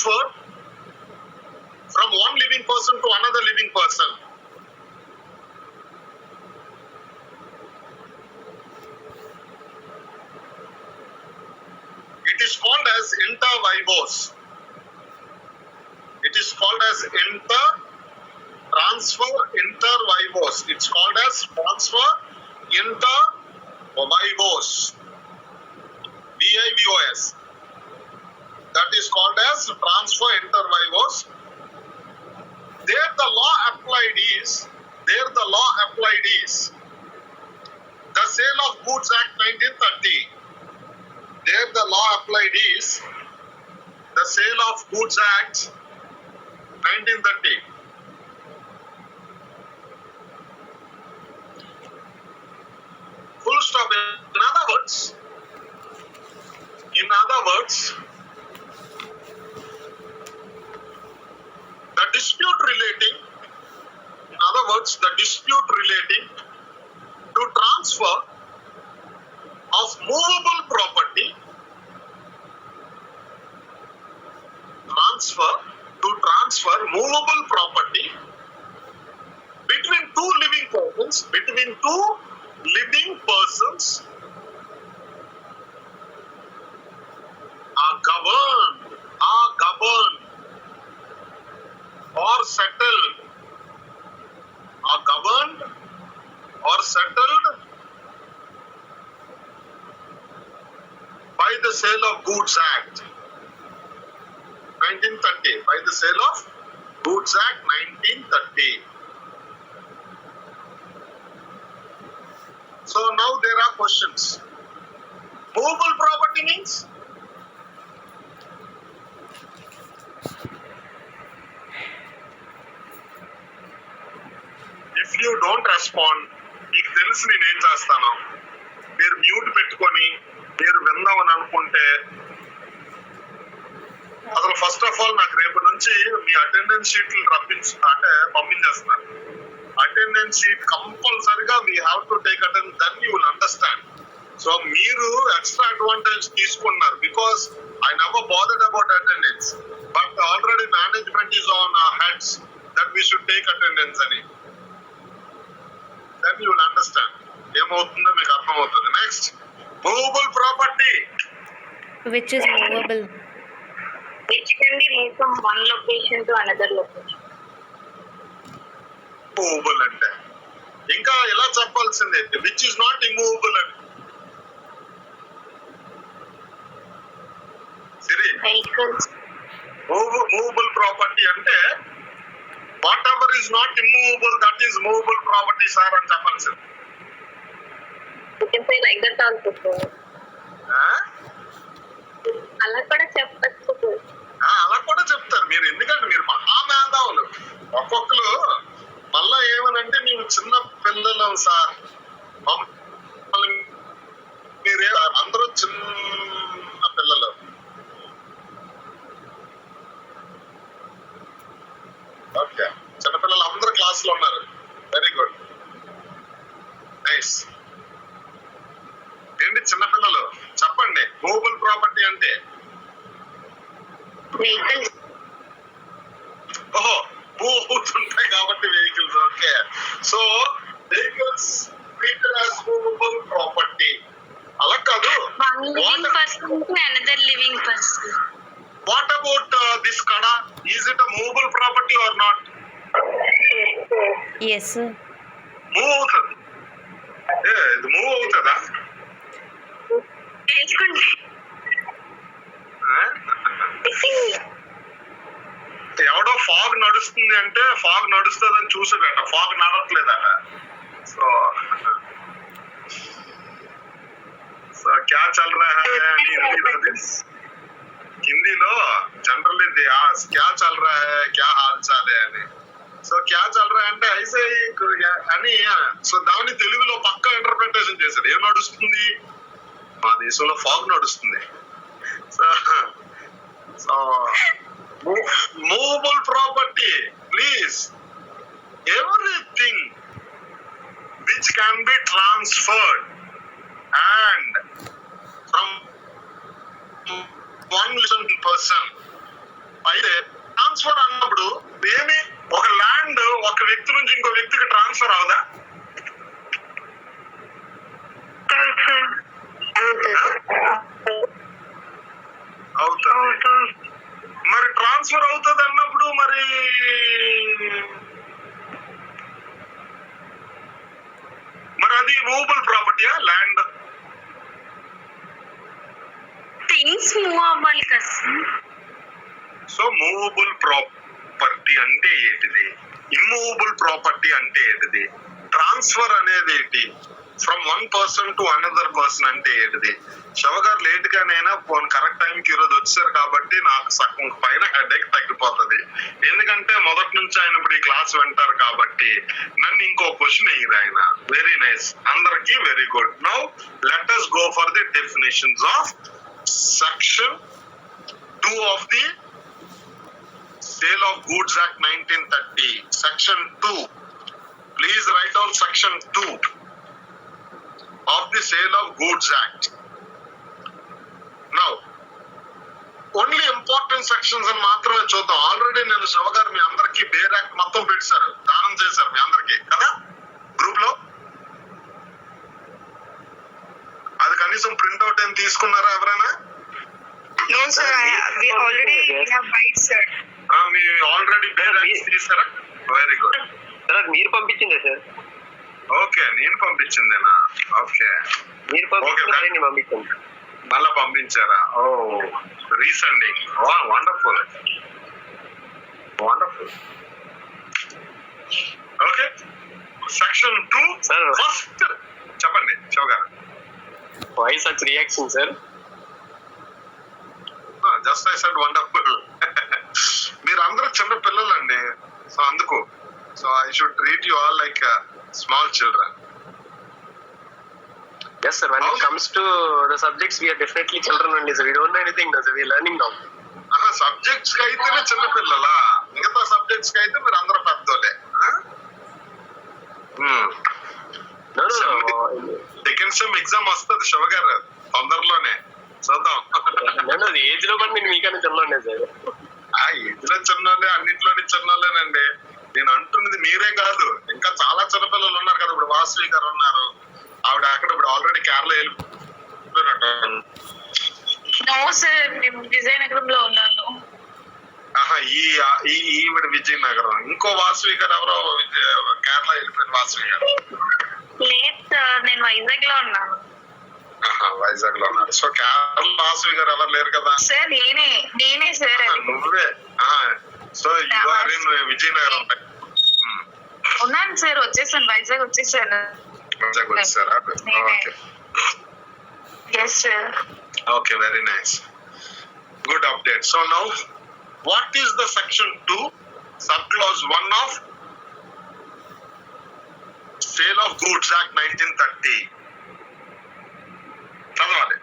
transferred from one living person to another living person. It is called as inter vivos. It is called as transfer inter vivos. It's called as transfer inter vivos. VIVOS. That is called as transfer inter vivos. There the law applied is the Sale of Goods Act 1930. There the law applied is the Sale of Goods Act 1930. Full stop. In other words, the dispute relating to transfer of movable property, between two living persons are governed or settled by the Sale of Goods Act 1930. By the Sale of Goods Act 1930. So now there are questions. Movable property means? If you don't respond, మీకు తెలుసు నేనేం చేస్తాను. మీరు mute పెట్టుకొని మీరు విందామని అనుకుంటే అసలు first of all నాకు రేపు నుంచి మీ అటెండెన్స్ షీట్లు పంపించేస్తాను. అటెండెన్స్ షీట్ కంపల్సరిగా we have to take attend, then you will understand. So మీరు ఎక్స్ట్రా అడ్వాంటేజ్ తీసుకున్నారు because I never bothered about attendance, but already management is on heads that we should take attendance అని. Then you will understand. ఏమవుతుందో మీకు అర్థమవుతుంది. Next, movable property. Which is movable? Which can be moved from one location to another location. Movable అంటే ఇంకా ఎలా చెప్పాల్సిందే, which is not immovable అని. సరే, Vehicles. మూవబుల్ ప్రాపర్టీ అంటే what ever is not immovable that is movable property sir అని చెప్పాల్సింది. You can say like that also, sir. అలా కూడా చెప్పచ్చు. అలా కూడా చెప్తారు మీరు, ఎందుకంటే మీరు మహామేధావులు ఒక్కొక్కరు. మళ్ళా ఏమనంటే మేము చిన్న పిల్లలం సార్, మీరే అందరూ చిన్న పిల్లలు. ఓకే, చిన్నపిల్లలు అందరూ క్లాస్ లో ఉన్నారు. Very good, nice. ఏంటి చిన్నపిల్లలు చెప్పండి, మూవబుల్ ప్రాపర్టీ అంటే? Vehicles. ఓహో, మూవ్ అవుతుంటాయి కాబట్టి vehicles. Okay, so vehicles treated as movable property. అలా కాదు. One living person to another living person. What about this kada? Is it a movable property or not? Yes, sir. Move అవుతుంది. ఇది move అవుతుందా? తెలుసుకోండి. ఎవడో fog నడుస్తుంది అంటే fog నడుస్తుందని చూసాడట, ఫాగ్ నడట్లేదట. సో క్యా చల్ రహా హై అని హిందీలో జనరల్ ఇది క్యా చల్ రహా హై, క్యా హాల్ చాల్ హై అని. సో క్యా చల్ రహా అంటే ఐసే అని. సో దాన్ని తెలుగులో పక్కా ఇంటర్ప్రిటేషన్ చేశాడు. ఏం నడుస్తుంది? మా దేశంలో ఫాగ్ నడుస్తుంది. So movable property, please, everything which can be transferred and from one person by transfer అవుదా? అవుతుంది. మరి ట్రాన్స్ఫర్ అవుతుంది అన్నప్పుడు మరి అది మూవబుల్ ప్రాపర్టీయా? ల్యాండ్ థింగ్స్ మూవ్ అవ్వాలి కదా. సో మూవబుల్ ప్రాపర్టీ అంటే ఏంటిది, ఇమ్మూవబుల్ ప్రాపర్టీ అంటే ఏంటిది, ట్రాన్స్ఫర్ అనేది ఏంటి, from one person to another person అంటే ఏంటిది? శవ గారు లేట్ గానైనా ఫోన్ కరెక్ట్ టైంకి ఈరోజు వచ్చారు కాబట్టి నాకు సగం పైన హెడేక్ తగ్గిపోతుంది. ఎందుకంటే మొదటి నుంచి ఆయన ఇప్పుడు ఈ క్లాస్ వింటారు కాబట్టి. నన్ను ఇంకో క్వశ్చన్ అయ్యారు ఆయన. వెరీ నైస్, అందరికి very good. Now let us go for the definitions of section 2 of the Sale of Goods Act 1930. Section 2. Please write down Section 2 of the Sale of Goods Act. Now, only important sections అని మాత్రమే చూద్దాం. Already నేను శివ గారు మీ అందరికి bare act మొత్తం పెట్టారు, దానం చేశారు మీ అందరికి కదా గ్రూప్ లో. అది కనీసం ప్రింట్అవుట్ ఏం తీసుకున్నారా ఎవరైనా? No sir, we already have right sir. మీ ఆల్రెడీ బేర్ యాక్ట్ తీసారా? Very good. సార్ మీరు పంపించిందే సార్. ఓకే, నేను పంపించిందేనా? ఓకే, మీరు పంపించాను. మళ్ళా పంపించారా? Oh, resending. Wonderful wonderful. Okay, section 2 first చెప్పండి శివ గారు. Why such reaction sir? Just I said wonderful. మీరు అందరూ చిన్న పిల్లలండి, సో అందుకు so I should treat you all like small children. Yes sir, when it comes to the subjects we are definitely children only sir. We don't know anything now sir, we are learning now. Subjects కి అయితేనే చిన్న పిల్లలా, మిగతా subjects కి అయితే మీరు అందరూ పెద్దోలే. No. Second sem exam వస్తుంది శివ గారు తొందరలోనే, చూద్దాం. నేను అది ఏజ్ లో కూడా నేను మీకన్నా చిన్నోనే సార్. ఆ ఏజ్ లో చిన్నోళ్ళే, అన్నింటిలోని చిన్నోళ్ళేనండి. నేను అంటున్నది మీరే కాదు, ఇంకా చాలా చిన్నపిల్లలు ఉన్నారు కదా. ఇప్పుడు వాసవి గారు ఉన్నారు, ఆవిడ అక్కడ ఇప్పుడు ఆల్రెడీ కేరళ వెళ్ళిపోయినట్టు. No sir, నేను విజయనగరం లో ఉన్నాను. ఈవిడ విజయనగరం. ఇంకో వాసవి గారు ఎవరో కేరళ వెళ్ళిపోయిన వాసవి గారు. లేదు సార్, నేను వైజాగ్ లో ఉన్నాను. వైజాగ్ లో ఉన్నారు. సో కేరళ వాసవి గారు ఎవరు లేరు కదా సార్? నేనే సార్. నువ్వే. So you are in Vizianagaram. ఉన్నాను సార్, వచ్చేసాను, వైజాగ్ వచ్చేసాను. వైజాగ్ వచ్చారా? Okay. Yes sir. Okay, very nice, good update. So now what is the section 2 sub clause 1 of sale of goods act 1930? చదవాలి.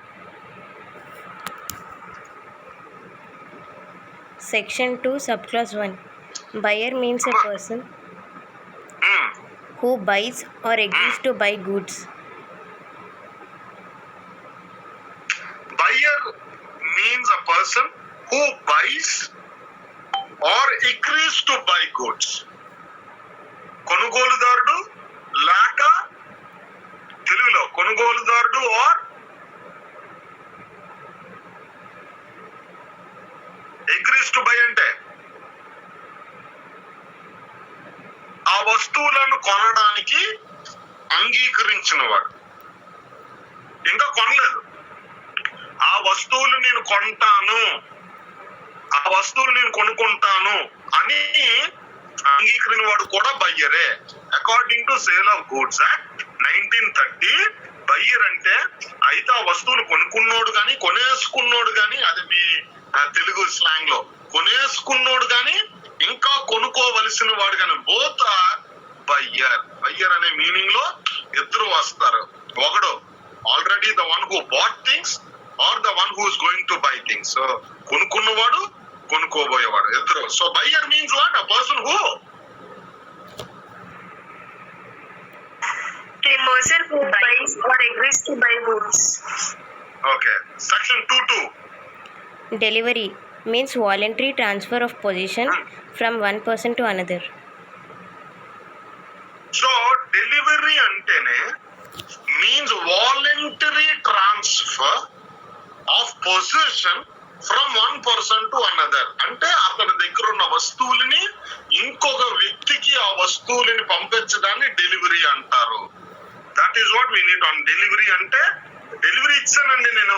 Section 2, subclause 1. Buyer means a person who buys or agrees to buy goods. Buyer means a person who buys or agrees to buy goods. కొనుగోలుదారుడు లేక తెలుగులో కొనుగోలుదారుడు are agrees to buy అంటే ఆ వస్తువులను కొనడానికి అంగీకరించిన వాడు. ఇంకా కొనలేదు, ఆ వస్తువులు నేను కొంటాను, ఆ వస్తువులు నేను కొనుక్కుంటాను అని అంగీకరించిన వాడు కూడా బయ్యరే. According to sale of goods act 1930, buyer అంటే అయితే ఆ వస్తువులు కొనుక్కున్నోడు గాని కొనేసుకున్నోడు గాని, అది మీ తెలుగు స్లాంగ్ లో కొనేసుకున్నోడు గాని ఇంకా కొనుక్కోవలసిన వాడు గాని, బోత్ ఆర్ బయ్యర్. బయ్యర్ అనే మీనింగ్ లో ఇద్దరు వస్తారు. ఒకడు already the one who bought things or the one who is going to buy things. So కొనుక్కున్నవాడు కొనుక్కోబోయేవాడు ఇద్దరు. So buyer means what? A person who A person who buys or agrees to buy goods. Okay. Section 2(2). Delivery means voluntary transfer of possession from one person to another. So delivery అంటేనే means voluntary transfer of position from one person to another. అంటే అతని దగ్గర ఉన్న వస్తువులని ఇంకొక వ్యక్తికి ఆ వస్తువులని పంపించడాన్ని డెలివరీ అంటారు. That is what we need on delivery. అంటే డెలివరీ ఇచ్చానండి నేను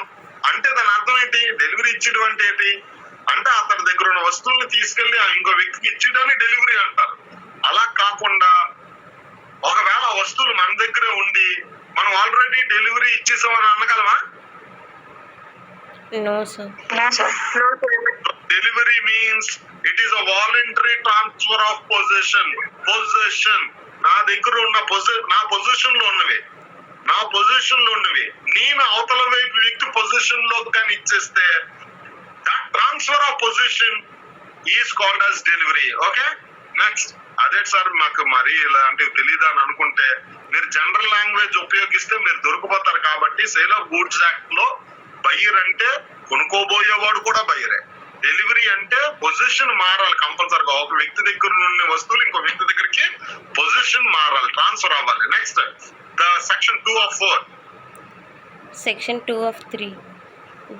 అంటే దాని అర్థం ఏంటి? డెలివరీ ఇచ్చడం అంటే ఏంటి అంటే అతని దగ్గర ఉన్న వస్తువుల్ని తీసుకెళ్లి ఇంకో వ్యక్తికి ఇచ్చడాన్ని డెలివరీ అంటారు. అలా కాకుండా ఒకవేళ ఆ వస్తువులు మన దగ్గరే ఉండి మనం ఆల్రెడీ డెలివరీ ఇచ్చేసామని అనగలమా? No, sir. Delivery means it is a voluntary transfer of possession. Possession. నా దగ్గర ఉన్న నా పొజిషన్ లో ఉన్నవి నేను అవతల వైపు వ్యక్తి పొజిషన్ లో కానీ ఇచ్చేస్తే that transfer of position is called as delivery. Okay, next. అదే సార్ మాకు మరి ఇలాంటివి తెలీదా అని అనుకుంటే మీరు జనరల్ లాంగ్వేజ్ ఉపయోగిస్తే మీరు దొరికిపోతారు. కాబట్టి సేల్ ఆఫ్ గూడ్స్ యాక్ట్ లో బయ్యర్ అంటే కొనుక్కోబోయేవాడు కూడా బయ్యరే. డెలివరీ అంటే పొజిషన్ మారాలి కంపల్సరీగా. ఒక వ్యక్తి దగ్గర ఉన్న వస్తువులు ఇంకో వ్యక్తి దగ్గరికి పొజిషన్ మారాలి, ట్రాన్స్ఫర్ అవ్వాలి. Next the section 2 of 4. Section 2 of 3.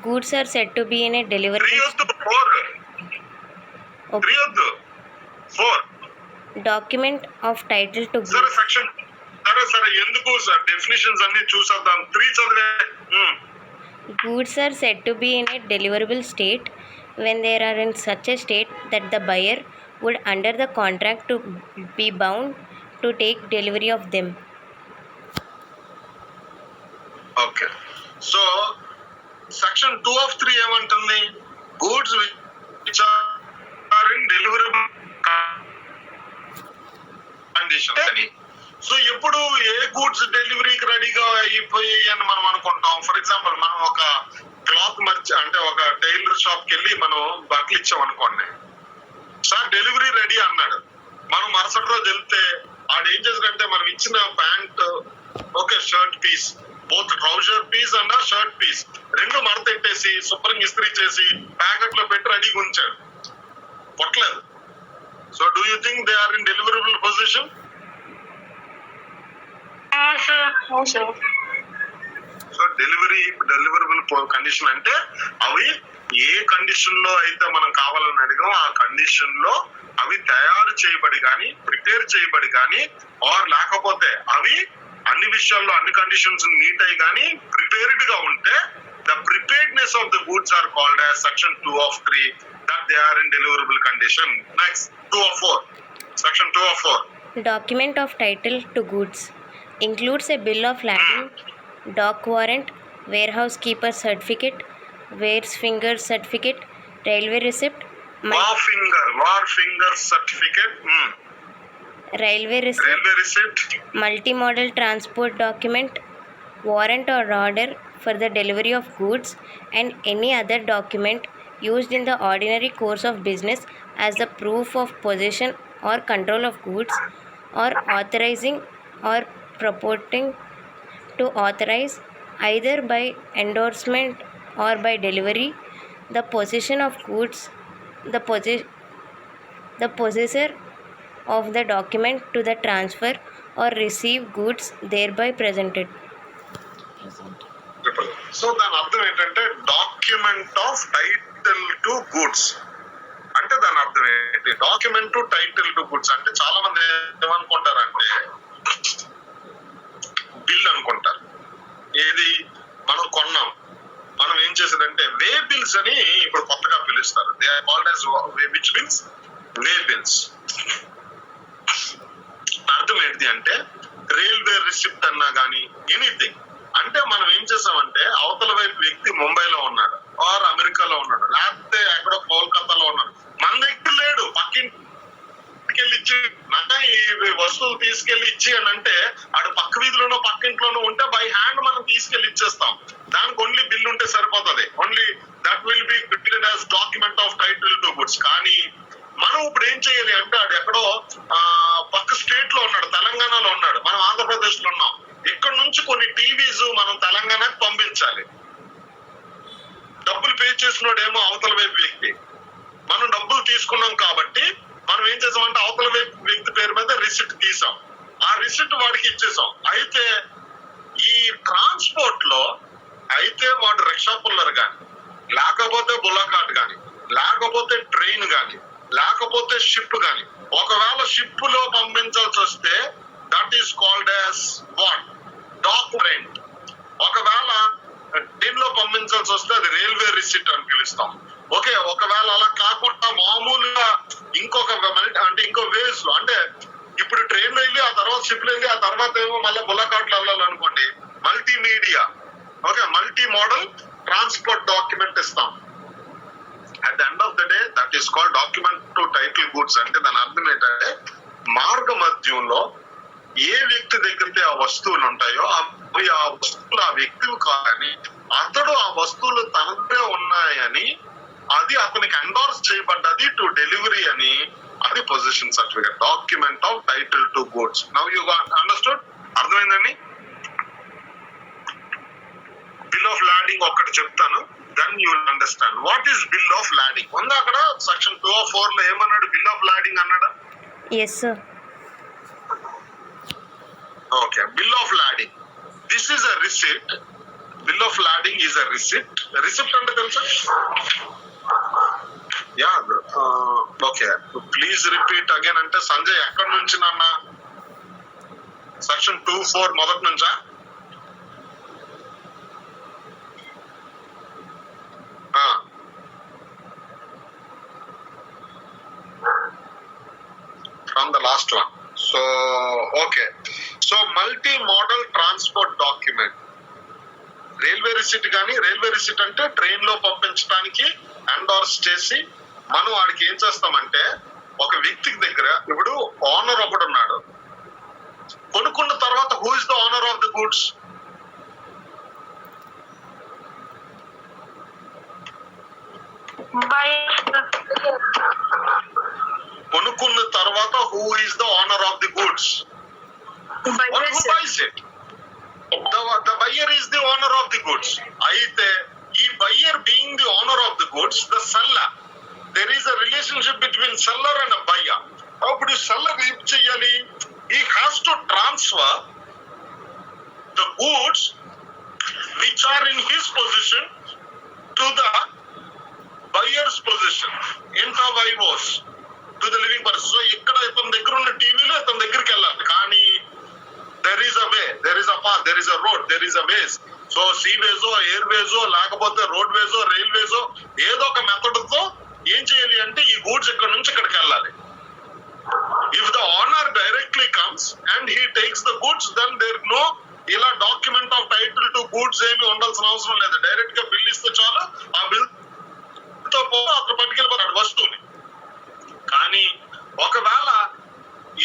Goods are said to be in a deliverable 4 document of title to సరే goods. సెక్షన్ సరే ఎందుకు సార్ డెఫినిషన్స్ అన్ని చూసేద్దాం. 3 చదివే. Goods are said to be in a deliverable state when they are in such a state that the buyer would under the contract to be bound to take delivery of them. Okay, so section 2 of 3 ఏమంటుంది? Goods which are in deliverable condition అని. So ఎప్పుడు ఏ goods డెలివరీకి రెడీగా అయిపోయి అని మనం అనుకుంటాం. ఫర్ ఎగ్జాంపుల్ మనం ఒక క్లాత్ అంటే ఒక టైలర్ షాప్ కి వెళ్ళి మనం బట్టలు ఇచ్చాం అనుకోండి, సార్ డెలివరీ రెడీ అన్నాడు. మనం మరుసటి రోజు వెళ్తే ఆడు ఏం చేశాడంటే మనం ఇచ్చిన pant okay shirt piece both trouser piece and shirt piece రెండు మడతెట్టేసి శుభ్రంగా ఇస్త్రీ చేసి ప్యాకెట్ లో పెట్టి రెడీగా ఉంచాడు, పొట్టలేదు. So do you think they are in deliverable position? So deliverable condition అంటే అవి ఏ కండిషన్ లో అయితే మనం కావాలని అడిగాం ఆ కండిషన్ లో అవి తయారు చేయబడి కానీ ప్రిపేర్ చేయబడి కానీ ఆర్ లేకపోతే అవి అన్ని విషయాల్లో అన్ని కండిషన్స్ మీట్ అయ్యి కానీ ప్రిపేర్డ్ గా ఉంటే the preparedness of the goods are called as section 2 of 3 that they are in deliverable condition. Next 2 of 4. Section 2 of 4. Document of title to goods includes a bill of lading, dock warrant, warehouse keeper certificate, ware's finger certificate, railway receipt, War finger certificate. railway receipt, multi-modal transport document, warrant or order for the delivery of goods, and any other document used in the ordinary course of business as the proof of possession or control of goods, or authorizing or purporting to authorize, either by endorsement or by delivery, the possession of goods, the possessor of the document to the transfer or receive goods thereby presented. So దాని అర్థం ఏంటంటే document of title to goods అంటే దాని అర్థం ఏంటి? Document to title to goods అంటే చాలా మంది ఏమనుకుంటారంటే బిల్ అనుకుంటారు. ఏది మనం కొన్నాం, మనం ఏం చేసేదంటే వే బిల్స్ అని ఇప్పుడు కొత్తగా పిలుస్తారు. They are called as which bills? Way bills. అర్థం ఏంటి అంటే రైల్వే రిసిప్ట్ అన్నా కానీ ఎనీథింగ్ అంటే మనం ఏం చేసామంటే అవతల వైపు వ్యక్తి ముంబైలో ఉన్నాడు ఆర్ అమెరికాలో ఉన్నాడు లేకపోతే ఎక్కడో కోల్కతాలో ఉన్నాడు, మన దగ్గర లేడు, పక్కింటికెళ్ళి ఇచ్చి ఈ వస్తువులు తీసుకెళ్లి ఇచ్చి అని అంటే ఆడు పక్క వీధిలోనో పక్కింట్లోనో ఉంటే బై హ్యాండ్ మనం తీసుకెళ్లి ఇచ్చేస్తాం. దానికి ఓన్లీ బిల్ ఉంటే సరిపోతుంది. Only that will be treated as document of title to goods. కానీ మనం ఇప్పుడు ఏం చేయాలి అంటే ఆడు ఎక్కడో పక్క స్టేట్ లో ఉన్నాడు, తెలంగాణలో ఉన్నాడు, మనం ఆంధ్రప్రదేశ్ లో ఉన్నాం. ఇక్కడ నుంచి కొన్ని టీవీస్ మనం తెలంగాణకు పంపించాలి. డబ్బులు పే చేసినోడేమో అవతల వైపు వ్యక్తి, మనం డబ్బులు తీసుకున్నాం కాబట్టి మనం ఏం చేసామంటే అవతల వైపు వ్యక్తి పేరు మీద రిసిప్ట్ తీసాం. ఆ రిసిప్ట్ వాడికి ఇచ్చేసాం. అయితే ఈ ట్రాన్స్పోర్ట్ లో అయితే వాడు రిక్షా పుల్లర్ గాని, లేకపోతే బుల్లకాట్ గాని, లేకపోతే ట్రైన్ గాని, లేకపోతే షిప్ గాని, ఒకవేళ షిప్ లో పంపించాల్సి వస్తే that is called as what, document. ఒకవేళ ట్రైన్ లో పంపించాల్సి వస్తే అది రైల్వే రిసిప్ట్ అని పిలుస్తాం. ఓకే, ఒకవేళ అలా కాకుండా మామూలుగా ఇంకో వేస్ లో, అంటే ఇప్పుడు ట్రైన్ లో వెళ్ళి ఆ తర్వాత షిప్ లో వెళ్ళి ఆ తర్వాత ఏమో మళ్ళీ బుల్లకాట్లు వెళ్ళాలనుకోండి, multimedia, okay, multimodal transport document ఇస్తాం. At the end of the day that is called document to title goods. అంటే దాని అర్థం ఏంటంటే మార్గ మధ్యంలో ఏ వ్యక్తి దగ్గరైతే ఆ వస్తువులు ఉంటాయో అవి ఆ వస్తువులు ఆ వ్యక్తివి కాదని, అతడు ఆ వస్తువులు తనదే ఉన్నాయని, అది అతనికి ఎండోర్స్ చేయబడ్డది టు డెలివరీ అని, అది possession certificate, document of title to goods. Now you got understood? అర్థమైందండి? బిల్ ఆఫ్ లాడింగ్ ఒక్కటి చెప్తాను, then you will understand what is bill of lading. ఉంది అక్కడ సెక్షన్ 204 లో ఏమన్నాడు? బిల్ ఆఫ్ లాడింగ్ అన్నాడా? Yes sir. Okay, bill of lading, this is a receipt. Bill of lading is a receipt. Receipt అంటే తెలుసా? Yeah, okay, please repeat again అంటే సంజయ్ ఎక్కడి నుంచి నాన్న? సెక్షన్ 24 మొదటి నుంచా? From the last one. So okay, so multi modal transport document, railway receipt కానీ, railway receipt అంటే ట్రైన్ లో పంపించడానికి ఎండోర్స్ చేసి మనం వాడికి ఏం చేస్తామంటే, ఒక వ్యక్తికి దగ్గర ఇప్పుడు ఓనర్ ఒకడు ఉన్నాడు, కొనుక్కున్న తర్వాత who is the owner of the goods? కొనుక్కున్న తర్వాత who is the owner of the goods? Who buys it? The buyer is the owner of the goods. అయితే ఈ buyer being the owner of the goods, the seller, there is a relationship between seller and a buyer. అప్పుడు seller ఏం చెయ్యాలి? He has to transfer the goods which are in his possession to the buyer's possession, intra vivos, to the living person. So ఇక్కడ ఇతని దగ్గర ఉన్న టీవీలో ఇతని దగ్గరికి వెళ్ళాలి. కానీ there is a way, there is a path, there is a road, there is a ways. సో సీవేజో, ఎయిర్వేజో, లేకపోతే రోడ్ వేజో, రైల్వేజో, ఏదో ఒక మెథడ్ తో ఏం చేయాలి అంటే ఈ గూడ్స్ ఇక్కడ నుంచి ఇక్కడికి వెళ్ళాలి. If the owner directly comes and he takes the goods, then there no ఇలా document of title to goods ఏమి ఉండాల్సిన అవసరం లేదు. డైరెక్ట్ గా బిల్ ఇస్తే చాలు, ఆ బిల్ తో పోతే అతను పట్టుకెళ్ళిపోతాడు వస్తువుని. కానీ ఒకవేళ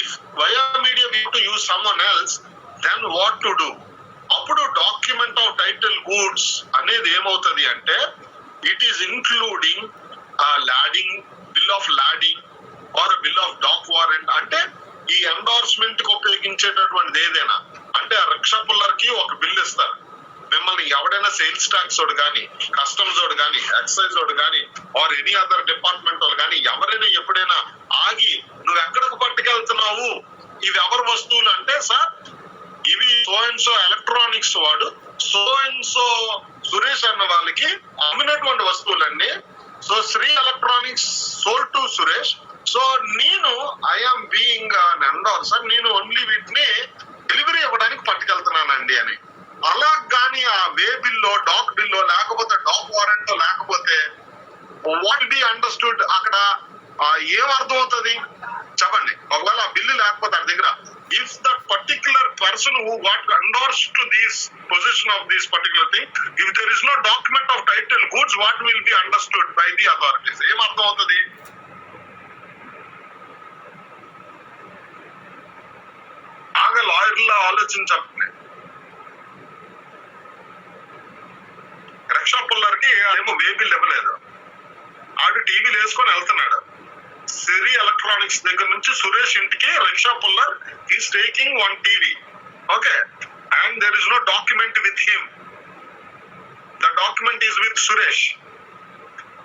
if via media we to use someone else, then what to do? అప్పుడు డాక్యుమెంట్ ఆఫ్ టైటిల్ గూడ్స్ అనేది ఏమవుతుంది అంటే, it is including lading, bill of lading or bill of dock warrant. అంటే ఈ ఎండార్స్మెంట్ కి ఉపయోగించేటటువంటిది ఏదైనా, అంటే ఆ రిక్షా పుల్లర్ కి ఒక బిల్ ఇస్తారు. మిమ్మల్ని ఎవడైనా సేల్స్ ట్యాక్స్ వాడు కానీ, కస్టమ్స్ వాడు కానీ, ఎక్సైజ్ వాడు కానీ, ఆర్ ఎనీ అదర్ డిపార్ట్మెంట్ వాళ్ళు కానీ ఎవరైనా ఎప్పుడైనా ఆగి నువ్వు ఎక్కడికి పట్టుకెళ్తున్నావు, ఇవి ఎవరి వస్తువులు అంటే, సార్ ఇవి సో అండ్ సో ఎలక్ట్రానిక్స్ వాడు సో అండ్ సో సురేష్ అన్న వాళ్ళకి అమ్మినటువంటి వస్తువులన్నీ, so Shri electronics sold to Suresh, so నేను ఐఎమ్ బీయింగ్ అన్ ఎండోర్సర్, నేను ఓన్లీ వీటిని డెలివరీ ఇవ్వడానికి పట్టుకెళ్తున్నానండి అని. అలా కానీ ఆ వే బిల్లో, డాక్ బిల్లో, లేకపోతే డాక్ వారెంట్ లేకపోతే వాట్ బి అండర్స్టూడ్, అక్కడ ఏం అర్థం అవుతుంది చెప్పండి? ఒకవేళ ఆ బిల్లు లేకపోతే ఆ దగ్గర, if that particular person who got endorsed to this position of this particular thing, if there is no document of title goods, what will be understood by the authorities? ఏం అర్థం అవుతుంది? బాగా లాయర్లా ఆలోచించాలి. రిక్షా పుల్లర్ కి ఏమో way bill ఇవ్వలేదు, ఆడు టీవీలు వేసుకొని వెళ్తున్నాడు. సిరి ఎలక్ట్రానిక్స్ దగ్గర నుంచి సురేష్ ఇంటికి rickshaw puller is taking one TV, okay, and there is no document with him. The document is with Suresh.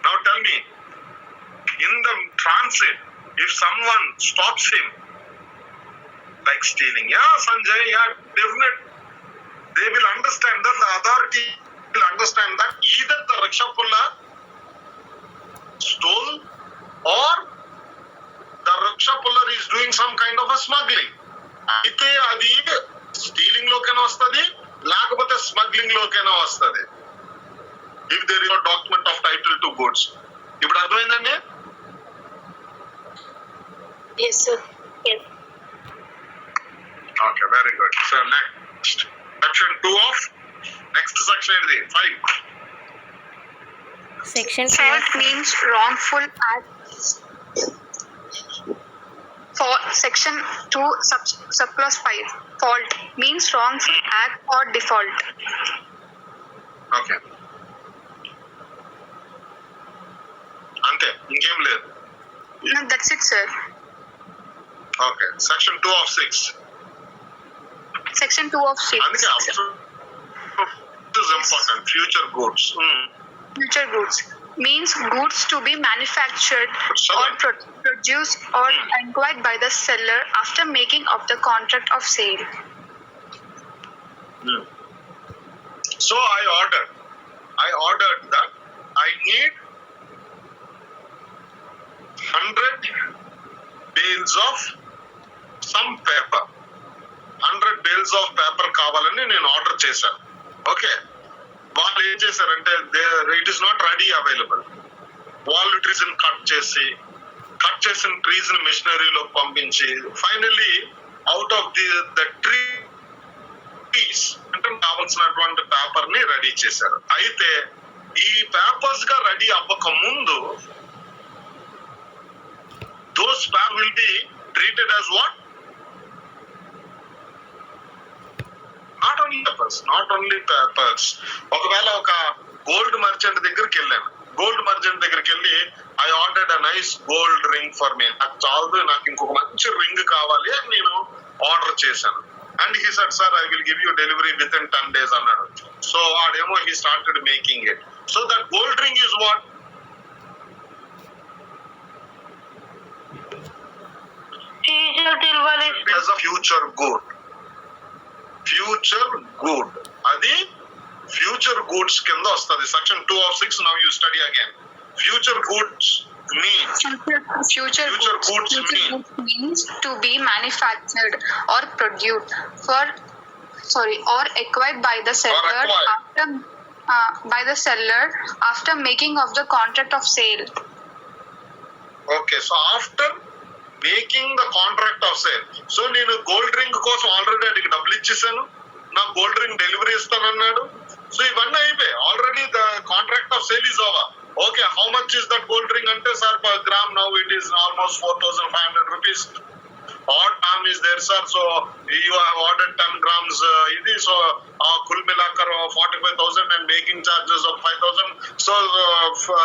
Now tell me, in the transit, if someone stops him like stealing. Yeah, Sanjay, yeah, definitely. They will understand that, the authority will understand that either the rickshaw puller stole or the rickshaw puller is doing some kind of a smuggling. అయితే అది stealing లోకైనా వస్తుంది, లేకపోతే smuggling లోకైనా వస్తుంది. If there is document of title to goods. ఇప్పుడు అర్థమైందండి? Yes, sir. Yes. Okay, very good. So next, section 2 of next section is the 5. Section 2 Fault means wrongful act. For section 2 subclause 5, fault means wrongful act or default. Okay. అంతే, ఇంకేం లేదు. No, that's it, sir. Okay, section 2 of 6. Section 2 of 6. అందుకే this is important. Future goods. Future goods means goods to be manufactured or produced or acquired by the seller after making of the contract of sale. So I ordered that I need 100 bales of some paper. 100 bales of paper కావాలని నేను order చేశాను. Okay, వాళ్ళు ఏం చేశారంటే it is not ready available. వాళ్ళు trees cut చేసిన trees ని మిషనరీలో పంపించి finally out of the trees అంటే కావాల్సినటువంటి పేపర్ ని రెడీ చేశారు. అయితే ఈ పేపర్స్ గా రెడీ అవ్వక ముందు those paper will be treated as what? Not only papers. ఒకవేళ ఒక గోల్డ్ మర్చెంట్ దగ్గరికి వెళ్ళాను. గోల్డ్ మర్చెంట్ దగ్గరికి వెళ్ళి I ordered a nice gold ring for me. నాకు చాలదు, నాకు ఇంకొక మంచి రింగ్ కావాలి అని నేను ఆర్డర్ చేశాను. And he said sir I will give you delivery within 10 days అన్నాడు. సో ఆడేమో he started making it. So that gold ring is what? As a future good. అది ఫ్యూచర్ గూడ్స్ కింద వస్తుంది. Section 2 of 6. Now you study again. Future goods means means to be manufactured or produced or acquired by the seller after making of the contract of sale. Okay, so after making the contract of sale. So నేను gold ring కోసం already అడిగి డబ్బులు ఇచ్చేసాను, నాకు gold ring delivery ఇస్తానన్నాడు. So ఇవన్నీ అయిపోయి already the contract of sale is over. Okay, how much is that gold ring అంటే sir per gram now it is almost 4,500 rupees. Odd term is there, sir. So you have ordered 10 grams. Idi so kul milakar 45,000 and making charges of 5,000. So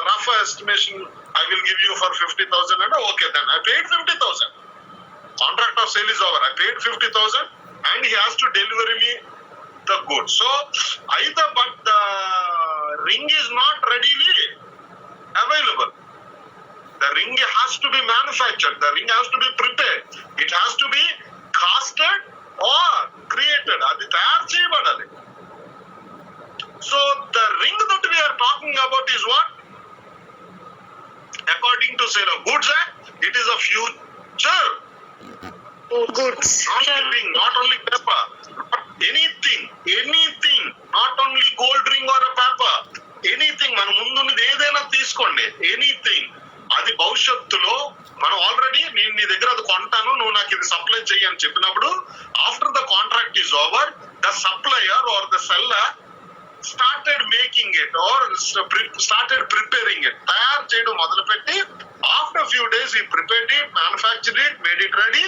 rough estimation I will give you for 50,000. And okay, then I paid 50,000. Contract of sale is over. I paid 50,000 and he has to deliver me the goods. So either but the ring is not readily available. The ring has to be manufactured. The ring has to be prepared. It has to be casted or created. Adi tayar cheyabadali. So the ring that we are talking about is what? According to Sale of Goods Act, it is a future Goods. not only paper, anything, not only gold ring or a paper, anything. మన ముందున్నది ఏదైనా తీసుకోండి, anything. అది భవిష్యత్తులో మనం already నేను నీ దగ్గర అది కొంటాను, నువ్వు నాకు ఇది సప్లై చెయ్యి అని చెప్పినప్పుడు after the contract is over, the supplier or the seller started making it or started preparing it. తయారు చేయడం మొదలుపెట్టి after a few days he prepared it, manufactured it, made it ready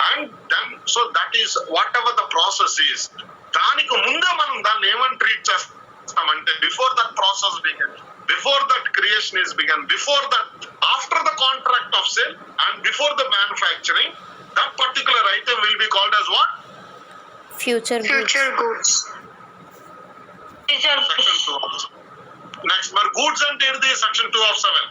and then so that is whatever the process is. దానికి ముందే మనం దాన్ని ఏమని treat చేస్తామంటే before that process began, before that creation is begun, before that, after the contract of sale and before the manufacturing, that particular item will be called as what? Future goods. Section 2. Next, మరి goods అంటే ఏంటి? Section 2 of 7.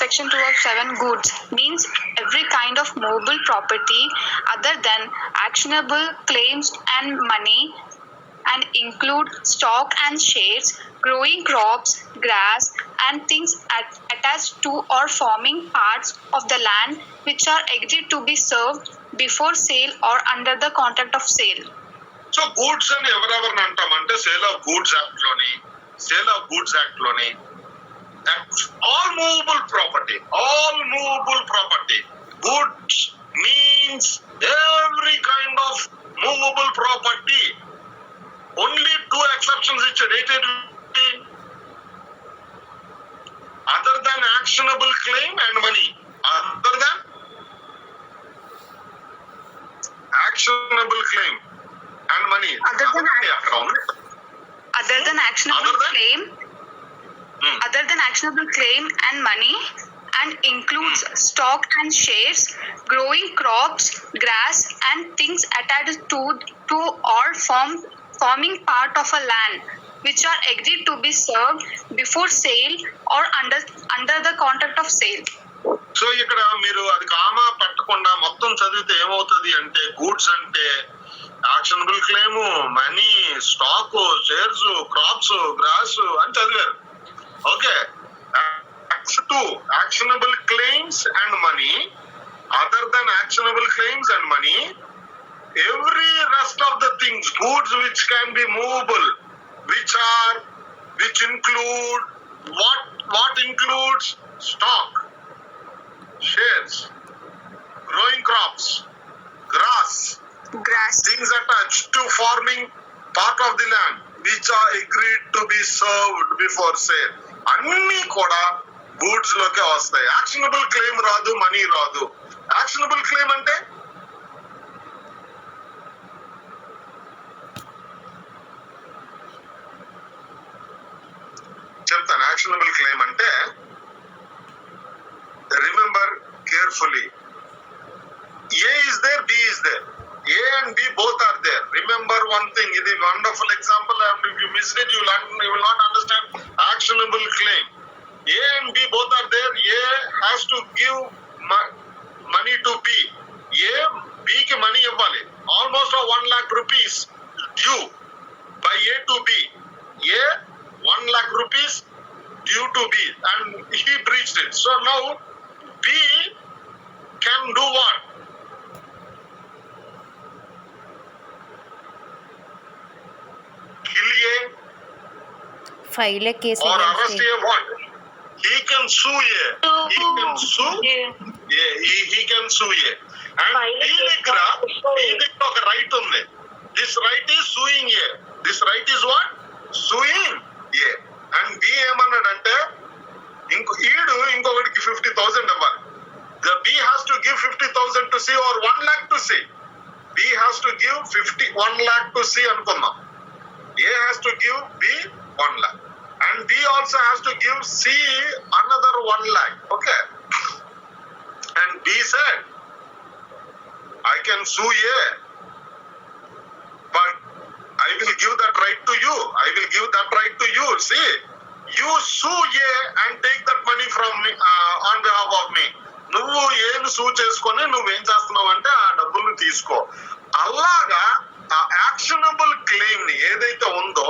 Section 2 of 7 goods means every kind of movable property other than actionable claims and money and include stock and shares, growing crops, grass, and things attached to or forming parts of the land which are agreed to be served before sale or under the contract of sale. So goods అని ఎవరెవరిని అంటామంటే sale of goods act లోని all movable property goods means every kind of movable property. Only two exceptions ఇచ్చాడు. other than actionable claim and money. Other than actionable claim and money. Other than actionable claim. Other than actionable claim and money and includes stock and shares, growing crops, grass, and things attached to or forming part of a land which are agreed to be served before sale or under the contract of sale. So ఇక్కడ మీరు అది comma పెట్టకుండా మొత్తం చదివితే ఏమవుతుంది అంటే goods అంటే actionable claim, money, stock, shares, crops, grass అని చదివారు. Okay, actionable claims and money, other than actionable claims and money, every rest of the things, goods which can be movable, which include what includes stock, shares, growing crops, grass, things attached to forming part of the land which are agreed to be served before sale. అన్ని కూడా goods లోకే వస్తాయి. Actionable claim రాదు, money రాదు. Actionable claim అంటే చెప్తాను. Actionable claim అంటే remember carefully, A is there, B is there. A and B both are there. Remember one thing, it is a wonderful example, and if you miss it, you will not understand actionable claim. A and B both are there. A has to give money to B. B ki money iవ్వాలి. Almost 1 lakh rupees due by A to B. A 1 lakh rupees due to B, and he breached it. So now B can do what? Kill A File a case or against arrest A. A. What? He can sue A. He can sue A. He can sue A. And B దగ్గర ఒక right ఉంది. This right is suing A. This right is what? Suing A. And B ఏమన్నాడంటే ఇంకొకటికి 50,000 ఇవ్వాలి. The B has to give 50,000 to C or 1 lakh to C. B has to give 1 lakh to C అనుకుందాం. A has to give B 1 lakh. And B also has to give C another 1 lakh. Okay. And B said, I can sue A, but I will give that right to you. I will give that right to you. See, you sue A and take that money from me on behalf of me. నువ్వు ఏం సూ చేసుకొని నువ్వేం చేస్తున్నావు అంటే ఆ డబ్బుల్ని తీసుకో. అలాగా ఆ యాక్షనబుల్ క్లెయిమ్ ని ఏదైతే ఉందో,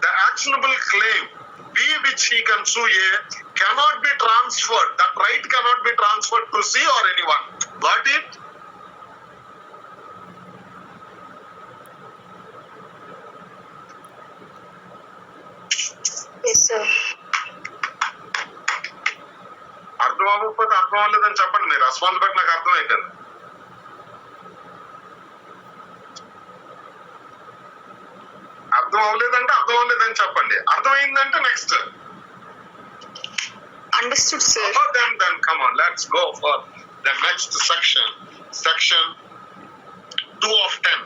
the actionable claim B which he can sue A cannot be transferred. That right cannot be transferred to C or anyone. Got it? Yes, sir. అర్థం అవ్వకపోతే అర్థం అవ్వలేదని చెప్పండి. మీరు రెస్పాన్స్ బట్టి నాకు అర్థం అయిపోయింది. అర్థం అవ్వలేదంటే అర్థం అవ్వలేదని చెప్పండి. అర్థమైందంటే next. Understood, sir. Then come on, let's go for the next section. Section 2 of 10.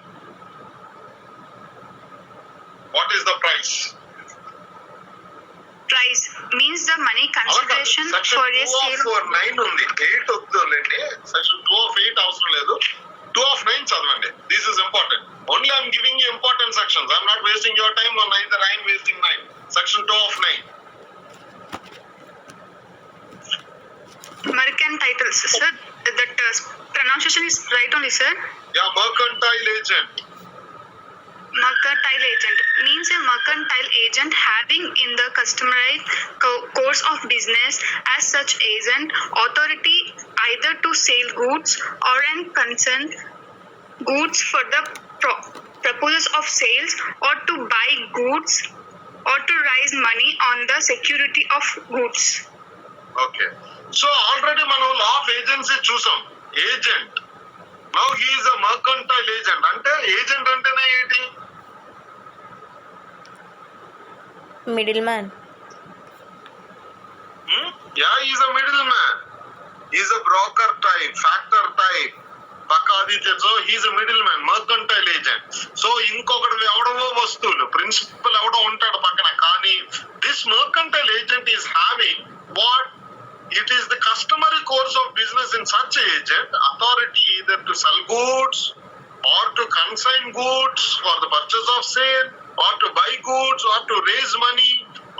What is the price? Price means the money consideration Section for a 2 sale. of 9 ఉంది. 8 వద్దులేండి. Section 2 of 8 అవసరం లేదు. 2 of 9 చదవండి. This is important. Only I'm giving you important sections. I'm not wasting your time, or neither I'm wasting mine. Section 2 of 9. sir, that pronunciation is right only, sir. Yeah, mercantile agent. Mercantile agent means a mercantile agent having in the customary course of business as such agent authority either to sell goods or and concern goods for the purposes of sales or to buy goods or to raise money on the security of goods. Okay. So already మనం law of agency చూసాం. Agent. Now he is a mercantile agent. అంటే agent అంటేనే ఏంటి? Middle man. Yeah, he is a middleman. He is a broker type, factor type. So he's a middle man, mercantile agent. So ఇంకొకటి ఎవడవో వస్తువులు, principal ఎవడో ఉంటాడు పక్కన. కానీ this mercantile agent is having what it is the customary course of business in such agent authority either to sell goods or to consign goods for the purchase of sale or to buy goods or to raise money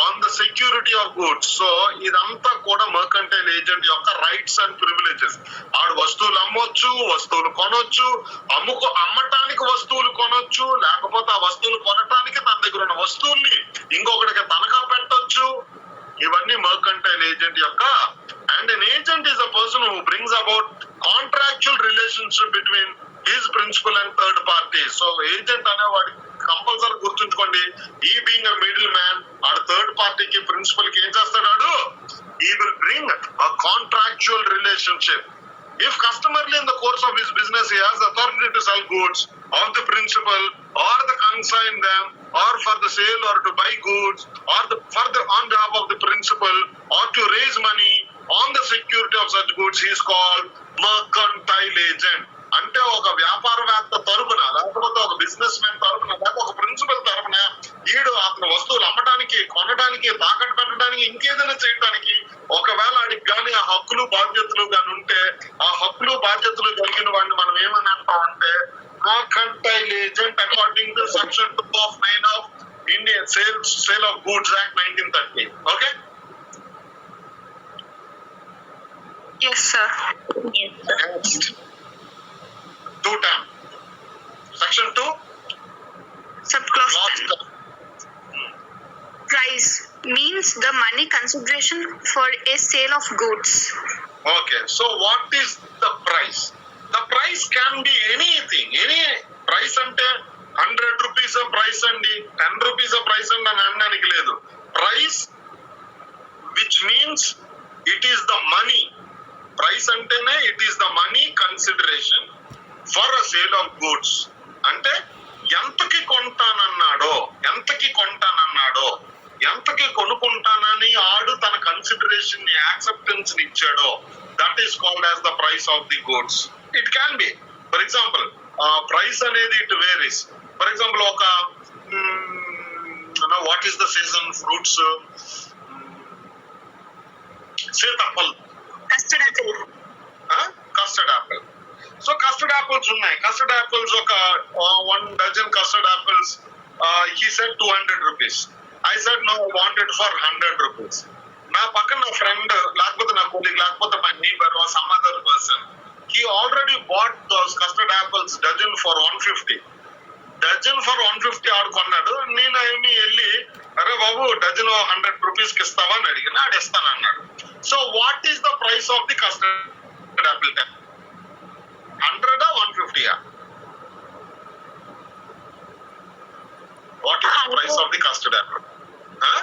on the security of goods. So ఇదంతా కూడా mercantile agent యొక్క rights and privileges. ఆడు వస్తువులు అమ్మొచ్చు, వస్తువులు కొనొచ్చు, అమ్మటానికి వస్తువులు కొనొచ్చు, లేకపోతే ఆ వస్తువులు కొనటానికి తన దగ్గర ఉన్న వస్తువుల్ని ఇంకొకటికి తనఖా పెట్టొచ్చు. ఇవన్నీ మర్కంటైల్ ఏజెంట్ యొక్క. And an agent is a person who brings about contractual relationship between his principal and third party. So agent అనేవాడి కంపల్సరీ గుర్తుంచుకోండి, ఈ బీయింగ్ అ మిడిల్ మ్యాన్, ఆడు థర్డ్ పార్టీకి ప్రిన్సిపల్ కి ఏం చేస్తాడు? he will bring a contractual relationship. If customarily in the course of his business he has authority to sell goods of the principal or the consign them or for the sale or to buy goods or on behalf of the principal or to raise money on the security of such goods, he is called mercantile agent. అంటే ఒక వ్యాపారవేత్త తరపున, లేకపోతే ఒక business man తరపున, లేకపోతే ఒక principal తరపున ఈడు అతని వస్తువులు అమ్మడానికి, కొనడానికి, తాకట్టు పెట్టడానికి, ఇంకేదైనా చేయడానికి ఒకవేళ ఆడికి కానీ ఆ హక్కులు బాధ్యతలు కానీ ఉంటే, ఆ హక్కులు బాధ్యతలు కలిగిన వాడిని మనం ఏమని అంటామంటే mercantile agent according to section 2 of 9 of Indian Sale of Goods Act 1930. Okay? Yes, sir. Yes, sir. Next. 210. Section 2. Subclause Last 10. Price means the money consideration for a sale of goods. Okay. So what is the price? The price can be anything. Any price ante 100 rupees a price andi, 10 rupees a price andi అని అనడానికి లేదు. Price which means it is the money. Price అంటేనే it is the money consideration for a sale of goods. అంటే ఎంతకి కొంటానన్నాడో, ఎంతకి కొనుక్కుంటానని ఆడు తన consideration ని, యాక్సెప్టెన్స్ ని ఇచ్చాడో, that is called as the price of the goods. It can be, for example, price అనేది ఇట్ వేరీస్. ఫర్ ఎగ్జాంపుల్, ఒక what is the season fruits? Sitaphal, custard Apple. So custard apples ఉన్నాయి. Custard apples ఒక 1 dozen custard apples he said 200 rupees. I said no, I want it for 100 rupees. నా పక్కన నా friend, లేకపోతే నా colleague, లేకపోతే my neighbour or some other person, he already bought those custard apples dozen for 150. Dozen for 150 ఆడు కొన్నాడు. నేను ఏమి వెళ్ళి, అరే బాబు డజన్ 100 rupees కి ఇస్తావా అని అడిగిన, ఆడు ఇస్తాను అన్నాడు. So what is the price of the custard Apple? 100 150? What is the price of the custard apple? Huh?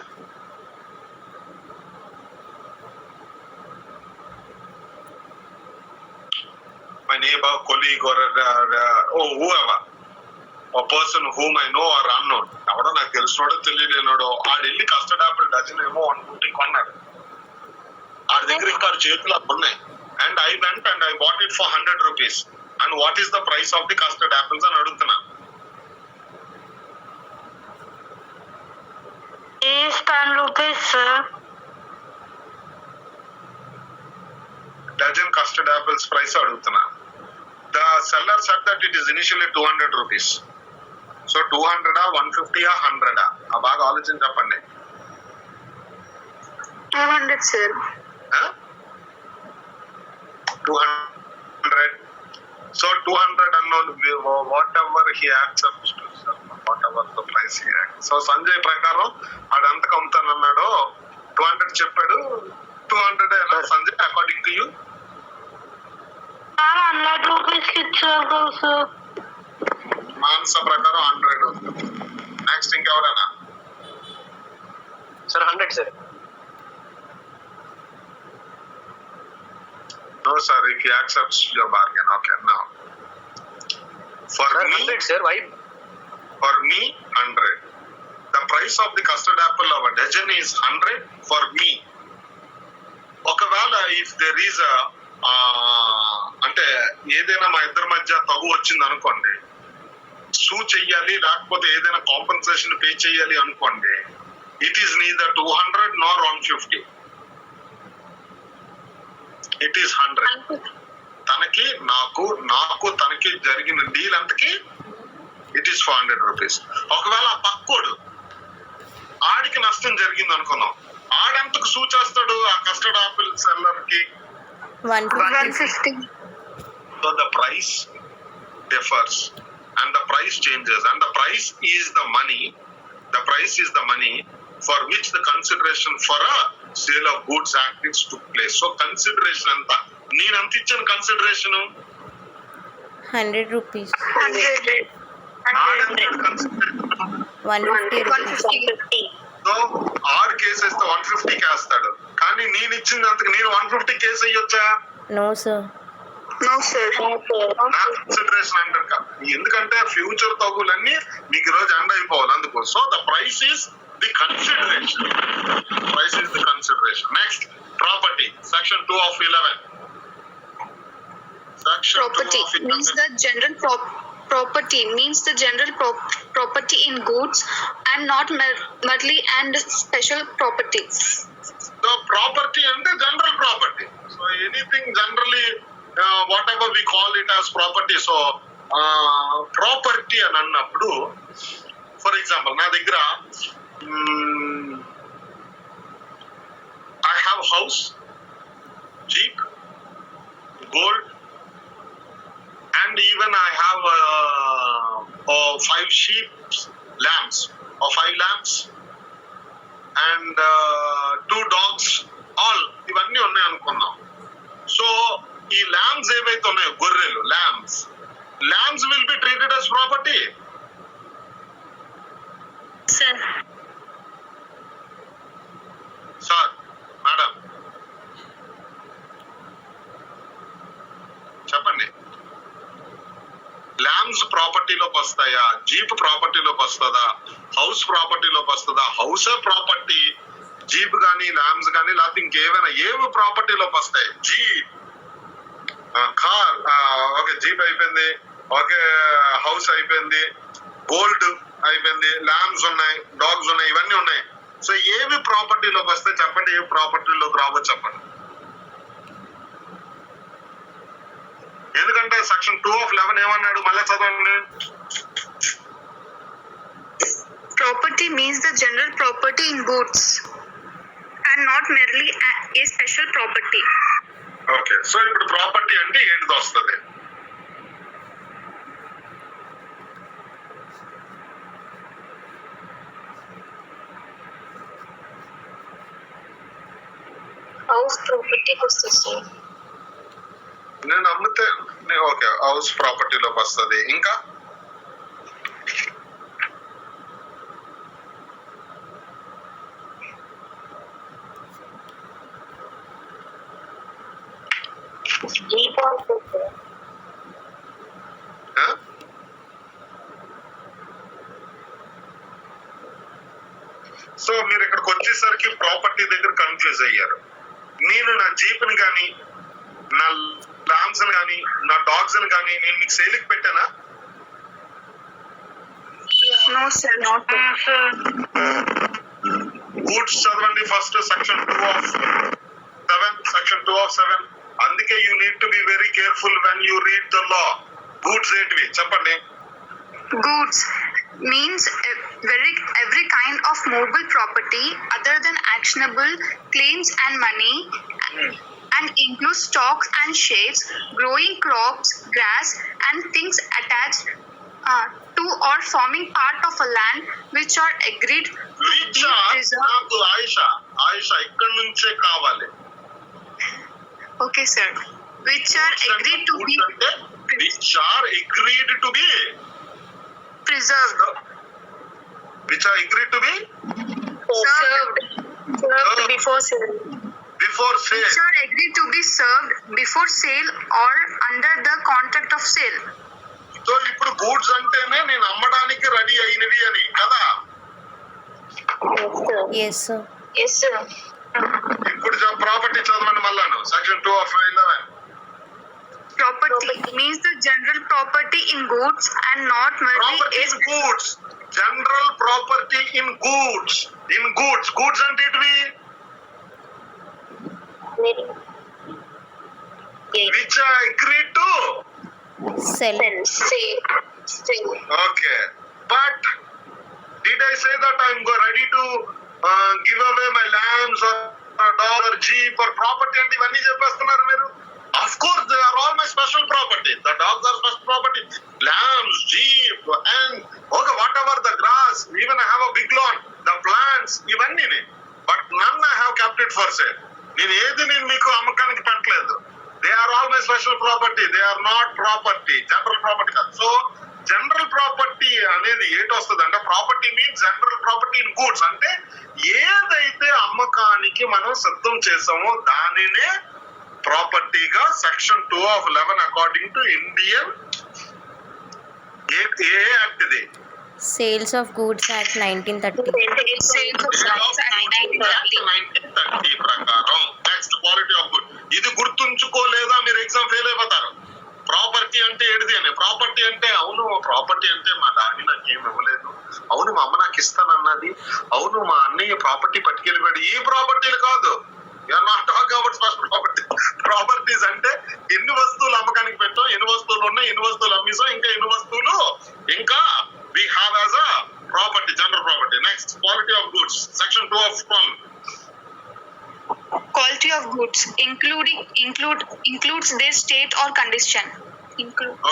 My neighbor, colleague, or whoever, a person whom I know or unknown, ఎవడో నాకు తెలిసినోడో తెలియలేనోడో ఆడు వెళ్ళి కస్టర్డ్ యాపిల్ డజన్ ఏమో 150 కొన్నాడు. ఆడి దగ్గర ఇంకా చేతులు ఉన్నాయి. And I went and I bought it for 100 rupees. And what is the price of the custard apples అని అడుగుతున్నా. Is 10 rupees, sir. Dozen custard apples price అడుగుతున్నా. The seller said that it is initially 200 rupees. So 200 150 100? బాగా ఆలోచన చెప్పండి. 200, sir. 200. So 200 unknown, whatever he accepts to sell, whatever the price he accepts. So Sanjay ప్రకారం ఆడు ఎంత కమ్ముతానన్నాడో 200 చెప్పాడు. 200 అయినా Sanjay according to you? 100 rupees ఇచ్చారు సార్. మానస ప్రకారం 100. నెక్స్ట్ ఇంకెవరైనా? Sir 100 sir. No sir, if he accepts your bargain, okay. Now for Sir, me 100 sir. Why? For me 100. The price of the custard apple of a dozen is 100 for me. ఒకవేళ if there is అంటే ఏదైనా మా ఇద్దరి మధ్య తగు వచ్చింది అనుకోండి, సూ చెయ్యాలి లేకపోతే ఏదైనా కాంపెన్సేషన్ పే చేయాలి అనుకోండి, it is neither 200 nor 150. It is 100. తనకి నాకు తనకి జరిగిన డీల్ అంతకి ఇట్ ఈస్ 400 రూపీస్. ఒకవేళ ఆ పక్కోడు ఆడికి నష్టం జరిగింది అనుకుందాం, ఆడెంతకు సూచేస్తాడు ఆ కస్టర్డ్ ఆపిల్ సెల్లర్ కి? 150. So the price differs and the price changes and the price is the money. The price is the money for which the consideration for a sale of goods act is took place. So consideration anta నేను ఎంత ఇచ్చాను consideration? 100 rupees. 100. 150. సో ఆరు case వేస్తే 150 కేస్తాడు, కానీ నేను ఇచ్చింది అంతకు నేను 150 కేసు అయ్యొచ్చా? No sir. No sir. నా కన్సిడరేషన్ అంటారు కదా, ఎందుకంటే ఫ్యూచర్ తగులన్నీ మీకు ఈ రోజు ఎండ్ అయిపోవాలి అందుకు. So the price is the consideration. Price is the consideration. Next property, section 2 of 11. Section 2 Property of 11. means the general property in goods and not merely and special property. So property అంటే general property. So anything generally whatever we call it as property. So property అని అన్నప్పుడు for example నా దగ్గర I have house, jeep, gold, and even I have 5 sheep, lambs or 5 lambs and 2 dogs, all ఇవన్నీ ఉన్నాయి అనుకున్నాం. So ఈ lambs ఏవైతే ఉన్నాయో గొర్రెలు, lambs will be treated as property. Sir. Sir, madam చెప్పండి. ల్యాంబ్స్ ప్రాపర్టీలోకి వస్తాయా? జీప్ ప్రాపర్టీలోకి వస్తుందా? హౌస్ ప్రాపర్టీలోకి వస్తుందా? హౌస్ ప్రాపర్టీ, జీప్ గానీ ల్యాంబ్స్ గానీ లేకపోతే ఇంకేమైనా ఏవి ప్రాపర్టీలోకి వస్తాయి? జీప్, కార్, ఓకే జీప్ అయిపోయింది, ఓకే హౌస్ అయిపోయింది, గోల్డ్ అయిపోయింది, ల్యాంబ్స్ ఉన్నాయి, డాగ్స్ ఉన్నాయి, ఇవన్నీ ఉన్నాయి. సో ఏవి ప్రాపర్టీలోకి వస్తాయి చెప్పండి, ఏవి ప్రాపర్టీలోకి రావో చెప్పండి. ఎందుకంటే సెక్షన్ 2 of 11 ఏమన్నాడు మళ్ళీ చదవండి. Property means the general property in goods and not merely a special property. Okay, so ఇప్పుడు ప్రాపర్టీ అంటే ఏంటిది వస్తుంది? House property వస్తుంది సార్. నేను అమ్మితే ఓకే హౌస్ ప్రాపర్టీలోకి వస్తుంది. ఇంకా జీప్ వస్తుంది సార్. సో మీరు ఇక్కడికి వచ్చేసరికి ప్రాపర్టీ దగ్గర కన్ఫ్యూజ్ అయ్యారు. నేను నా జీప్ని కానీ నా ల్యాంబ్స్ కానీ నా డాగ్స్ కానీ నేను మీకు సేల్కి పెట్టానా? No sir, not sir. Goods చదవండి ఫస్ట్, సెక్షన్ 2 of 7. అందుకే you need to be very careful when you read the law. Goods ఏంటివి చెప్పండి. Goods means every kind of movable property other than actionable claims and money and includes stocks and shares, growing crops, grass, and things attached to or forming part of a land which are agreed to which be are preserved. నాకు ఆయిషా ఇక్కడ నుంచే కావాలి. Okay, sir. Which are agreed to be అంటే which are agreed to be preserved. Which are agreed to be Served before sale. Before sale. Which are agreed to be served before sale or under the contract of sale. So ఇప్పుడు goods అంటేనే నేను అమ్మడానికి ready అయినవి అని కదా. Yes, sir. Yes, sir. ఇప్పుడు property చదవండి మళ్ళాను. Section 2 of 11. Property means the general property in goods and not merely property a in goods. General property in goods. In goods. Goods అంటే ఏంటివి? Which are agreed to. Sell. Sale. Okay, but did I say that I'm ready to give away my lambs or a dog or jeep or property and ఇవన్నీ చెప్పేస్తున్నారు మీరు? Of course, they are all my special property. The dogs are special property. Lambs, jeep, and okay, whatever the grass, even I have a big lawn, the plants, ఇవన్నీ. But none I have kept it for sale. నేను మీకు అమ్మకానికి పెట్టలేదు. They are all my special property. They are not property. General property కాదు. So general property అనేది ఏంటి వస్తుంది అంటే property means general property in goods అంటే ఏదైతే అమ్మకానికి మనం సిద్ధం చేసామో దానినే ప్రాపర్టీగా section 2 of 11 according to Indian ఏ యాక్ట్ ఇది? Sales of Goods Act 1930. sale of goods and 1930 ప్రకారం. Next quality of good. ఇది గుర్తుంచుకోలేదా మీరు ఎగ్జామ్ ఫెయిల్ అయిపోతారు. ప్రాపర్టీ అంటే ఏంటిది అని. ప్రాపర్టీ అంటే అవును ప్రాపర్టీ అంటే మా డాడీ నాకు ఏమి ఇవ్వలేదు, అవును మా అమ్మ నాకు ఇస్తానన్నది, అవును మా అన్నయ్య ప్రాపర్టీ పట్టుకెళ్ళిపోయాడు. ఈ ప్రాపర్టీలు కాదు. You're not talking about special property. Properties అంటే ఎన్ని వస్తువులు అమ్మకానికి పెట్టాం, ఎన్ని వస్తువులు ఉన్నాయి, ఎన్ని వస్తువులు అమ్మేసాం, ఇంకా ఎన్ని వస్తువులు ఇంకా we have as a property, general property. Next, quality of goods, section 2 of 12. quality of goods includes their state or condition.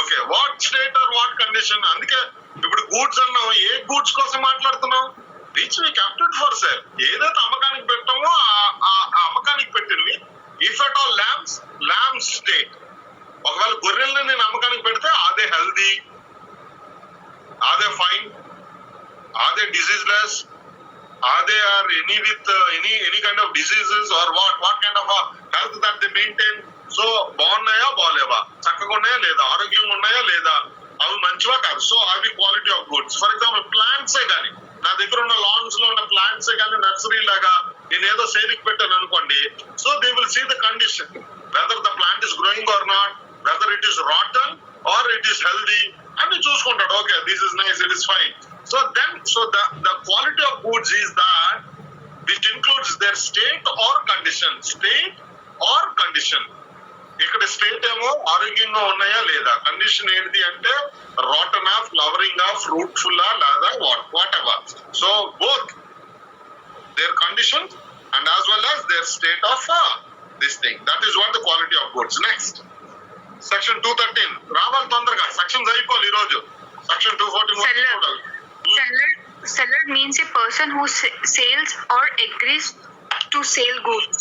Okay, what state or what condition? అందుకే ఇప్పుడు గూడ్స్ అన్నాం, ఏ గూడ్స్ కోసం మాట్లాడుతున్నాం? Which we kept for sale. ఏదైతే అమ్మకానికి పెట్టామో ఆ అమ్మకానికి పెట్టినవి. If at all lambs state. ఒకవేళ గొర్రెల్ని నేను అమ్మకానికి పెడితే అదే healthy, are they fine, are they diseaseless, are they are any with any kind of diseases or what kind of a health that they maintain? So బాగున్నాయా బాగాలేవా, చక్కగా ఉన్నాయా లేదా, ఆరోగ్యంగా ఉన్నాయా లేదా, అవి మంచివా కాదు. సో అవి quality of goods. For example ప్లాంట్సే కానీ, నా దగ్గర ఉన్న లాన్స్ లో ఉన్న ప్లాంట్సే కానీ నర్సరీ లాగా నేను ఏదో సేల్కి పెట్టాను అనుకోండి. So they will see the condition whether the plant is growing or not, whether it is rotten or it is healthy అని చూసుకుంటాడు. Okay, this is nice, it is fine. So then the quality of goods is that which includes their state or condition. State or condition. ఇక్కడ state ఏమో ఆరోగ్యంగా ఉన్నాయా లేదా, condition ఏంటి అంటే రాటనా, ఫ్లవరింగా, ఫ్రూట్ఫుల్లా లేదా what ever. So both their condition and as well as their state of this thing. That is what the quality of goods. Next, section 213. రావాలి తొందరగా, సెక్షన్స్ అయిపోవాలి ఈ రోజు. Section 214 Seller means a person who sells or agrees to sell goods.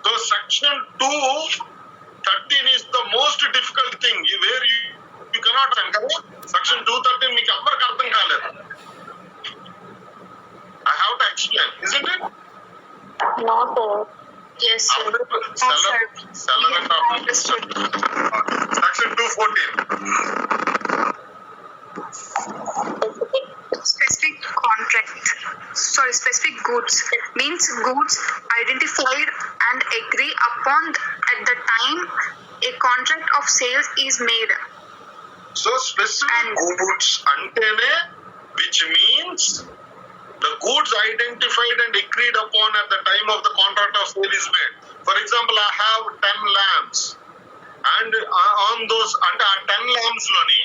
So section 213 is the most difficult thing where you cannot enter. Section 213 మీకు ఎవ్వరికి అర్థం కాలేదు. I have to explain, isn't it? Not yes, sir. Seller and Understood. Section 214. Specific goods means goods identified and agree upon at the time a contract of sales is made. So specific goods antene, which means the goods identified and agreed upon at the time of the contract of sale is made. For example, I have 10 lambs and on those అంటే ఆ 10 lambs లోని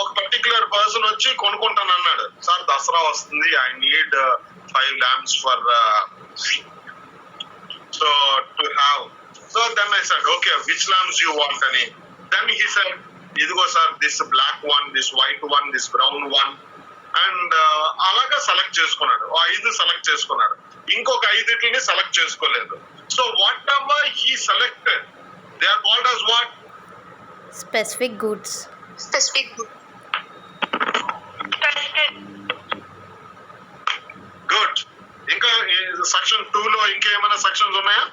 ఒక particular person వచ్చి కొనుక్కుంటాను అన్నాడు. Sir Dasara వస్తుంది, I need 5 lambs for so to have So then I said, okay, which lamps you want? Ani. Then he said, idigo sir, this black one, this white one, this brown one. అండ్ అలాగా select చేసుకున్నాడు. 5 select చేసుకున్నాడు, ఇంకొక 5 select చేసుకోలేదు. So whatever he selected, they are called as what? Specific goods. Specific. Good. ఇంకా section 2 లో ఇంకేమైనా sections ఉన్నాయా?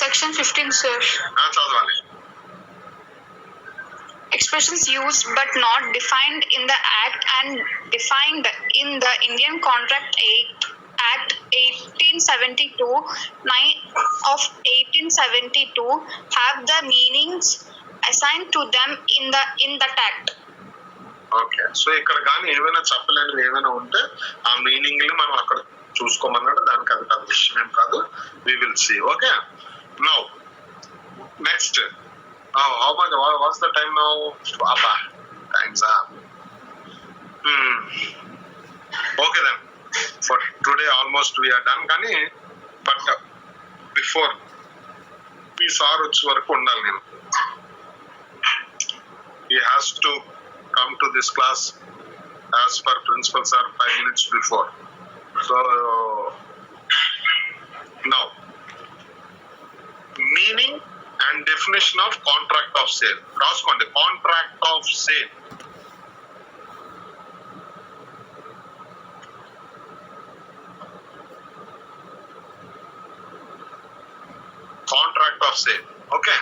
Section 15, sir. చదవాలి. Expressions used but not defined in the Act and defined in the Indian Contract Act 1872 of 1872 have the meanings assigned to them in that Act. Okay, so ఇక్కడ కానీ ఏమైనా చెప్పలేనివి ఏమైనా ఉంటే ఆ మీనింగ్ ని మనం అక్కడ చూసుకోమన్నాడు. దానికి అది పెద్ద విషయం ఏం కాదు. We will see. Okay, now next. How much? What's the time now? Abba, time's up. Okay then. For today, almost we are done. Kani, but before we saw వచ్చే వరకు ఉండాలి నేను. He has to come to this class as per principal sir 5 minutes before. So now, meaning and definition of contract of sale. రాసుకోండి, contract of sale. Contract of sale. Okay.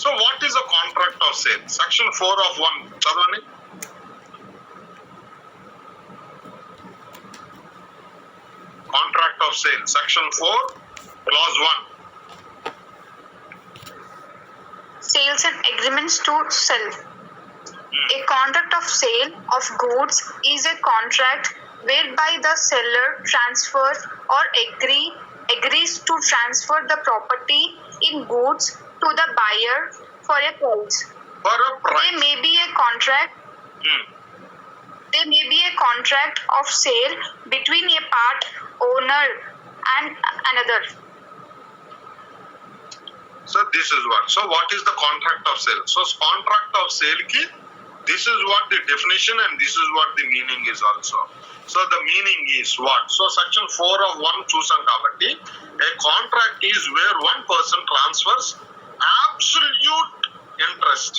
So what is a contract of sale? Section 4 of 1. చదవండి. Contract of sale. Section 4, clause 1. Sales and agreements to sell. A contract of sale of goods is a contract whereby the seller transfers or agrees to transfer the property in goods to the buyer for a price. For a price. There may be a contract. There may be a contract of sale between a part owner and another. So this is what. So what is the contract of sale? So contract of sale ki, this is what the definition and this is what the meaning is also. So the meaning is what? So section 4 of 1 choosam kabatti, a contract is where one person transfers absolute interest.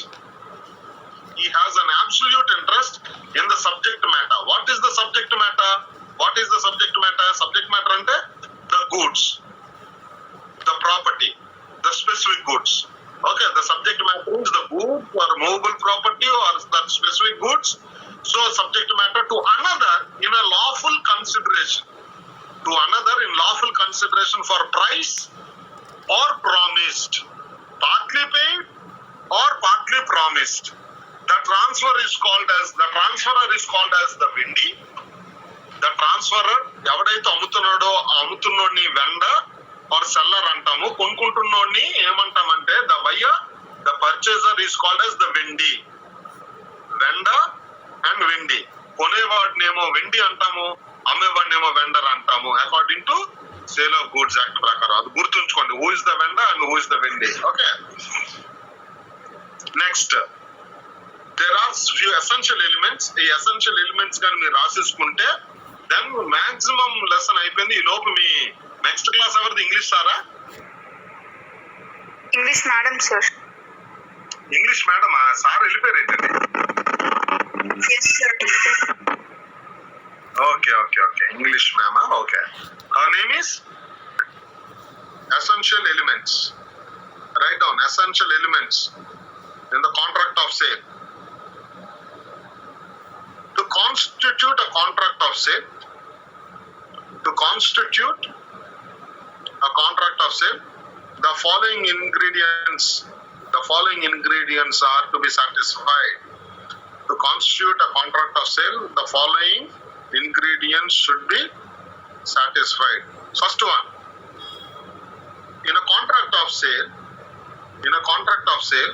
He has an absolute interest in the subject matter. What is the subject matter? What is the subject matter? Subject matter ante the goods, the property, the specific goods. Okay, the subject matter is the goods or movable property or that specific goods. So subject matter to another in a lawful consideration. To another in lawful consideration for price or promised. Partly paid or partly promised. The transferor is called as the vendee. The transferor ఎవడైతే అమ్ముతున్నాడో అమ్ముతున్నోడిని vendor or seller అంటాము. కొనుక్కుంటున్నోడిని ఏమంటామంటే the buyer, the purchaser is called as the vendee. Vendor and vendee. కొనేవాడినేమో వెండి అంటాము, అమ్మేవాడినేమో vendor అంటాము according to sale of goods act ప్రకారం. అది గుర్తుంచుకోండి, who is the vendor and who is the Wendy. Okay, next there are few essential elements. ఈ essential elements కానీ మీరు రాసేసుకుంటే then maximum lesson అయిపోయింది. ఈ లోపు మీ నెక్స్ట్ క్లాస్ ఎవరిది? ఇంగ్లీష్ సారా? English madam, sir. English madam sir వెళ్ళిపోయారు అయితే. Yes, sir. Okay okay okay, English మ్యామా? Okay. Her name is essential elements. Write down essential elements in the contract of sale. To constitute a contract of sale, the following ingredients are to be satisfied. To constitute a contract of sale, the following ingredients should be satisfied. First one, in a contract of sale,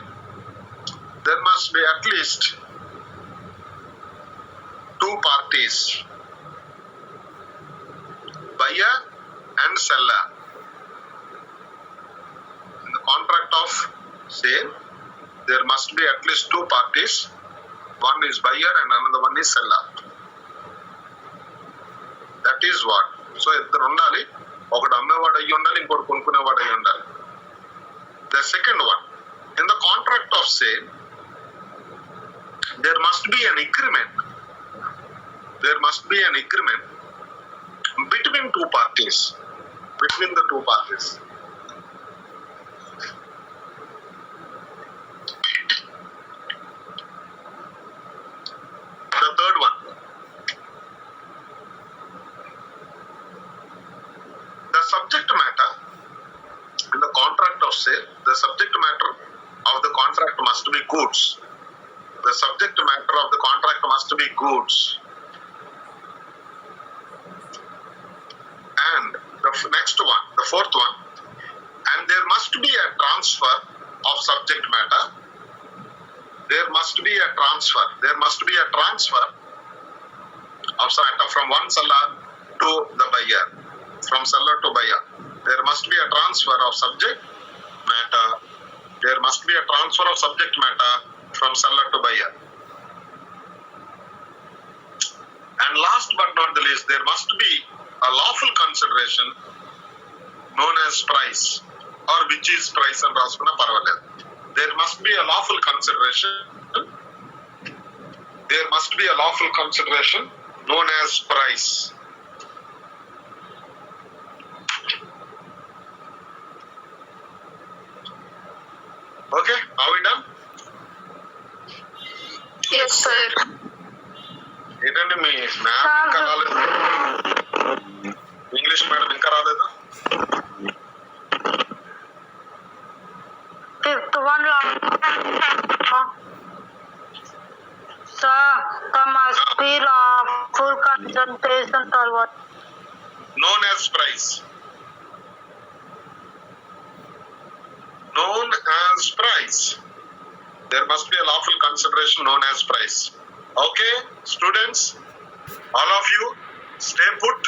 there must be at least 2 parties, buyer and seller. sale, there must be at least two parties. One is buyer and another one is seller. That is what. So ఇద్దరు ఉండాలి, ఒకడు అమ్మేవాడు అయ్యి ఉండాలి, ఇంకోటి కొనుక్కునేవాడు అయ్యి ఉండాలి. The second one, in the contract of sale, there must be an agreement. There must be an agreement between two parties. Between the two parties. The third one, the subject matter in the contract of sale, the subject matter of the contract must be goods. The subject matter of the contract must be goods. And the next one, the fourth one, and there must be a transfer of subject matter. There must be a transfer. There must be a transfer of matter from one seller to the buyer. From seller to buyer. There must be a transfer of subject matter. There must be a transfer of subject matter from seller to buyer. And last but not the least, there must be a lawful consideration known as price, or which is price and raskuna parvaled. There must be a lawful consideration. There must be a lawful consideration known as price. Okay, are we done? Yes, sir. ఏంటండి మీ math ఇంకా రాలేదు, English madam ఇంకా రాలేదు. Fifth one sir, there must be lawful concentration or what? Known as price. Known as price. There must be a lawful consideration known as price. Okay, students, all of you, stay put.